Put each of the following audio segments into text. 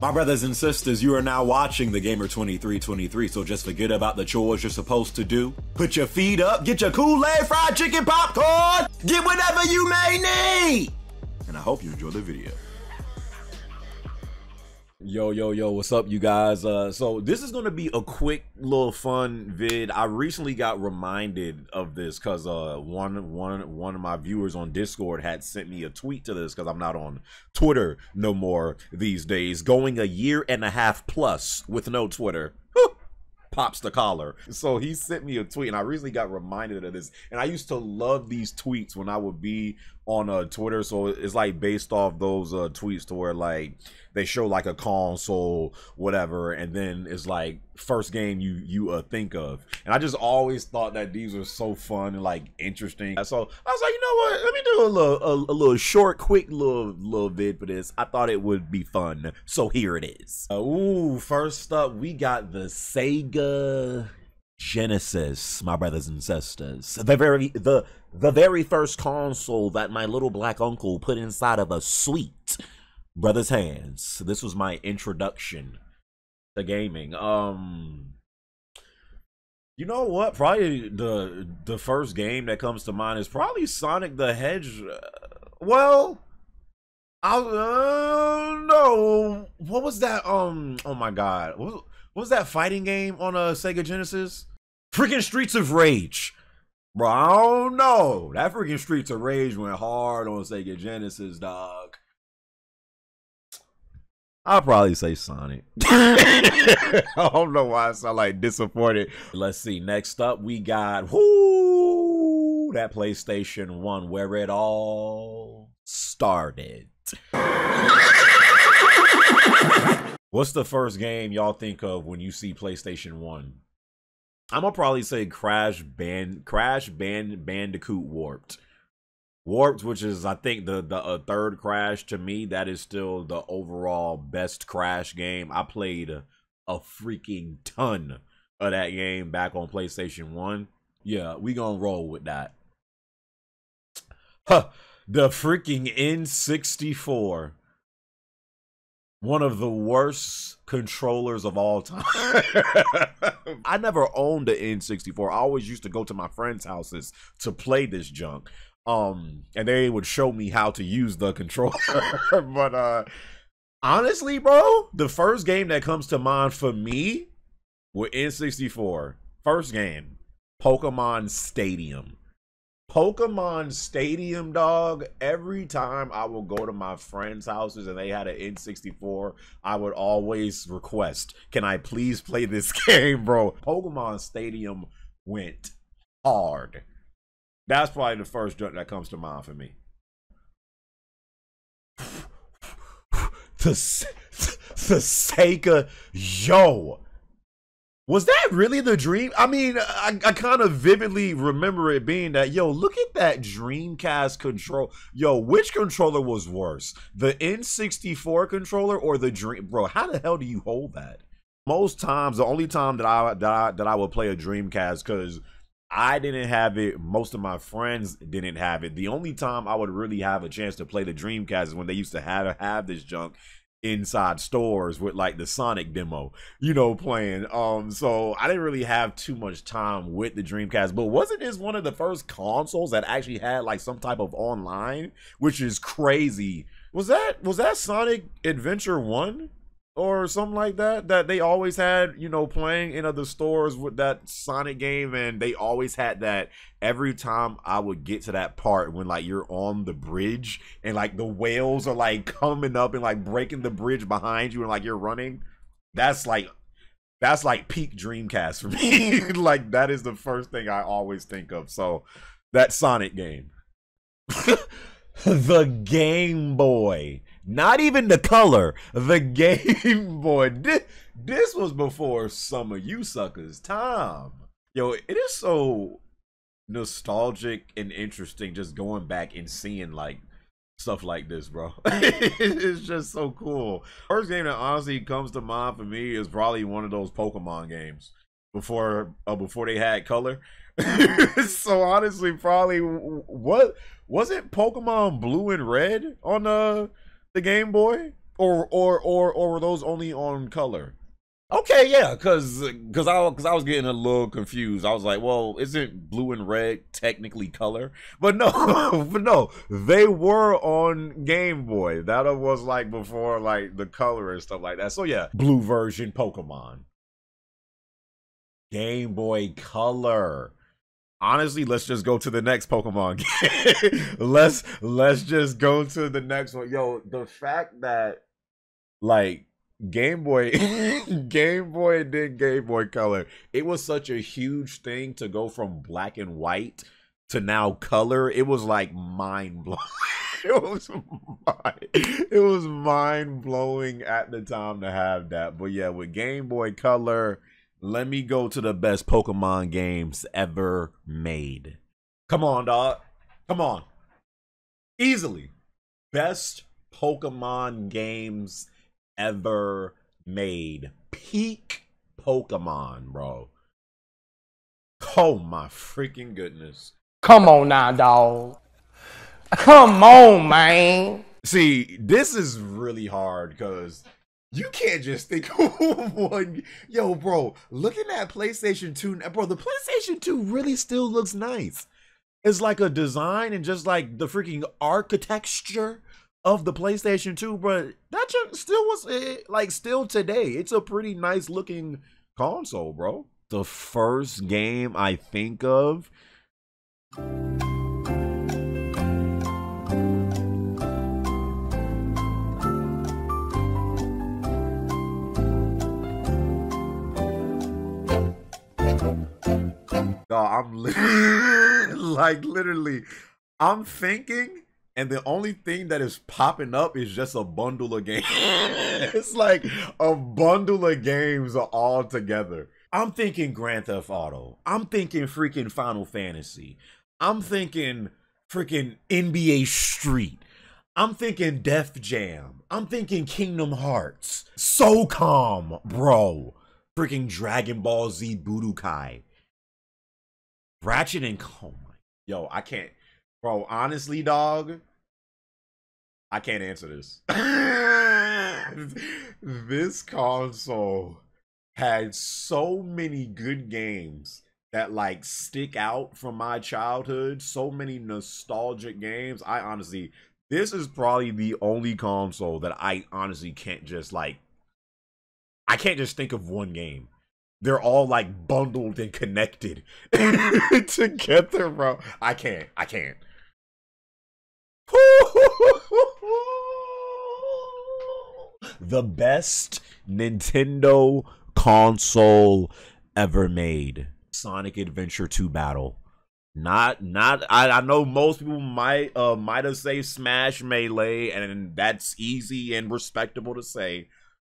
My brothers and sisters, you are now watching the Gamer 2323, so just forget about the chores you're supposed to do. Put your feet up, get your Kool-Aid, fried chicken, popcorn, get whatever you may need! And I hope you enjoy the video. Yo, what's up, you guys? So this is gonna be a quick little fun vid. I recently got reminded of this because one of my viewers on Discord had sent me a tweet to this because I'm not on Twitter no more these days. Going a year and a half plus with no Twitter. Pops the collar. So he sent me a tweet and I recently got reminded of this, and I used to love these tweets when I would be on Twitter. So it's like based off those tweets to where like they show like a console whatever, and then it's like first game you think of, and I just always thought that these were so fun and like interesting. So I was like, you know what, let me do a little short quick little vid for this. I thought it would be fun, so here it is. First up we got the Sega Genesis, my brothers and sisters. The very first console that my little black uncle put inside of a sweet brother's hands. This was my introduction to gaming. You know what? Probably the first game that comes to mind is probably Sonic the Hedgehog. Well, I don't know. What was that? Oh my God. What was that fighting game on a Sega Genesis? Freaking Streets of Rage. Bro, I don't know. That freaking Streets of Rage went hard on Sega Genesis, dog. I'll probably say Sonic. I don't know why I sound like disappointed. Let's see. Next up, we got that PlayStation 1 where it all started. What's the first game y'all think of when you see PlayStation 1? I'm gonna probably say Crash Bandicoot Warped. Warped, which is I think the third Crash. To me, that is still the overall best Crash game. I played a freaking ton of that game back on PlayStation 1. Yeah, we gonna roll with that. Huh, the freaking N64. One of the worst controllers of all time. I never owned the N64. I always used to go to my friends' houses to play this junk. And they would show me how to use the controller. But honestly, bro, the first game that comes to mind for me with N64, first game, Pokemon Stadium. Pokemon Stadium, dog. Every time I would go to my friends' houses and they had an N64, I would always request, can I please play this game, bro? Pokemon Stadium went hard. That's probably the first junk that comes to mind for me. The Sega, yo. Was that really the dream? I mean, I kind of vividly remember it being that, yo, look at that Dreamcast control. Yo, which controller was worse? The N64 controller or the Dream? Bro, how the hell do you hold that? Most times, the only time that I would play a Dreamcast, because I didn't have it, most of my friends didn't have it. The only time I would really have a chance to play the Dreamcast is when they used to have this junk inside stores with like the Sonic demo, you know, playing. So I didn't really have too much time with the Dreamcast, but wasn't this one of the first consoles that actually had like some type of online, which is crazy? Was that Sonic Adventure 1 or something like that they always had, you know, playing in other stores with that Sonic game? And they always had that every time I would get to that part when like you're on the bridge and like the whales are like coming up and like breaking the bridge behind you and like you're running. That's like peak Dreamcast for me. Like that is the first thing I always think of. So that Sonic game. The Game Boy. Not even the color. The Game Boy. This was before some of you suckers' time. Yo, it is so nostalgic and interesting just going back and seeing like stuff like this, bro. It's just so cool. First game that honestly comes to mind for me is probably one of those Pokemon games before they had color. So honestly, probably what was it? Pokemon Blue and Red on the Game Boy? Or were those only on color? Okay, yeah, cause I was getting a little confused. I was like, well, isn't blue and red technically color? But no, but no, they were on Game Boy. That was like before like the color and stuff like that. So yeah, blue version Pokemon. Game Boy Color. Honestly, let's just go to the next Pokemon game. let's just go to the next one. Yo, the fact that like Game Boy Game Boy and then Game Boy Color, it was such a huge thing to go from black and white to now color. It was like mind blowing. It was mind blowing at the time to have that. But yeah, with Game Boy Color, let me go to the best Pokemon games ever made. Come on, dog. Come on. Easily. Best Pokemon games ever made. Peak Pokemon, bro. Oh my freaking goodness. Come on now, dog. Come on, man. See, this is really hard because you can't just think of one. Yo, bro, looking at PlayStation 2, bro, the PlayStation 2 really still looks nice. It's like a design and just like the freaking architecture of the PlayStation 2, but that just still was like still today. It's a pretty nice looking console, bro. The first game I think of. I'm literally, I'm thinking, and the only thing that is popping up is just a bundle of games. It's like a bundle of games all together. I'm thinking Grand Theft Auto. I'm thinking freaking Final Fantasy. I'm thinking freaking NBA Street. I'm thinking Def Jam. I'm thinking Kingdom Hearts. SOCOM, bro. Freaking Dragon Ball Z Budokai. Ratchet and oh my, yo, I can't, bro. Honestly, dog, I can't answer this. This console had so many good games that like stick out from my childhood. So many nostalgic games. I honestly, this is probably the only console that I honestly can't just like. I can't just think of one game. They're all like bundled and connected together, bro. I can't. The best Nintendo console ever made. Sonic Adventure 2 Battle. I know most people might have said Smash Melee, and that's easy and respectable to say.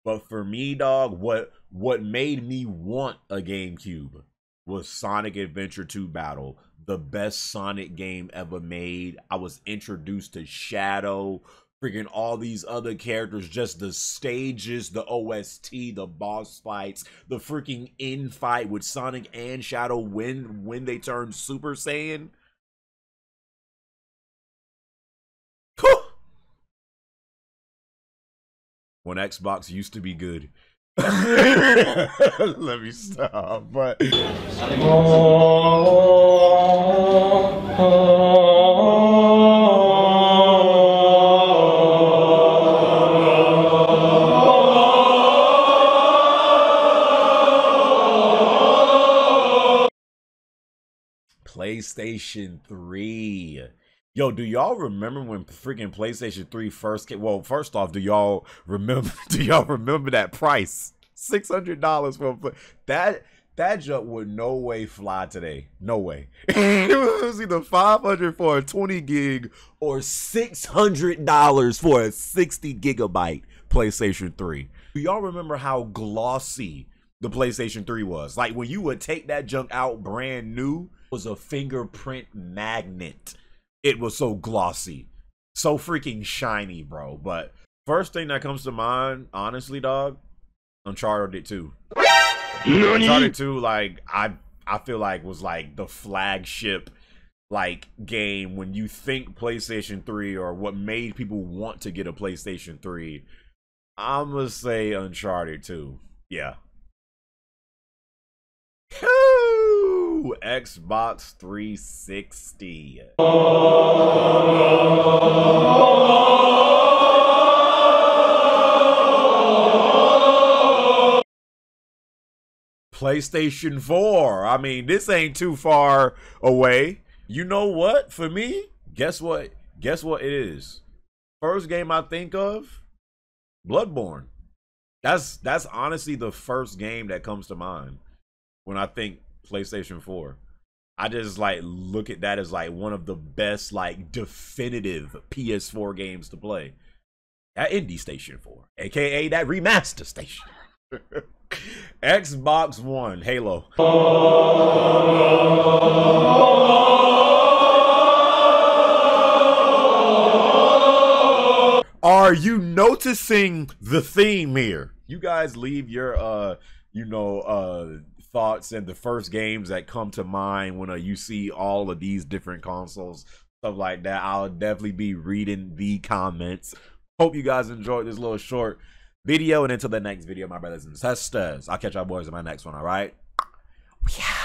But for me, dog, what made me want a GameCube was Sonic Adventure 2 Battle, the best Sonic game ever made. I was introduced to Shadow, freaking all these other characters, just the stages, the OST, the boss fights, the freaking end fight with Sonic and Shadow when they turned Super Saiyan. When Xbox used to be good. Let me stop. But PlayStation 3. Yo, do y'all remember when freaking PlayStation 3 first came? Well, first off, do y'all remember that price? $600 for that junk would no way fly today. No way. It was either $500 for a 20 gig or $600 for a 60 gigabyte PlayStation 3. Do y'all remember how glossy the PlayStation 3 was? Like when you would take that junk out brand new, it was a fingerprint magnet. It was so glossy, so freaking shiny, bro. But first thing that comes to mind, honestly, dog, Uncharted 2. Uncharted 2, like I feel like was like the flagship like game when you think PlayStation 3 or what made people want to get a PlayStation 3 I'm gonna say Uncharted 2. Yeah. Woo! Xbox 360. PlayStation 4. I mean, this ain't too far away. You know what? For me, guess what? Guess what it is? First game I think of, Bloodborne. That's honestly the first game that comes to mind when I think PlayStation 4. I just like look at that as like one of the best like definitive PS4 games to play. That Indie Station 4, aka that remaster station. Xbox One, Halo. Are you noticing the theme here? You guys leave your thoughts and the first games that come to mind when you see all of these different consoles, stuff like that. I'll definitely be reading the comments. Hope you guys enjoyed this little short video, and until the next video, my brothers and sisters, I'll catch y'all boys in my next one. All right. Yeah.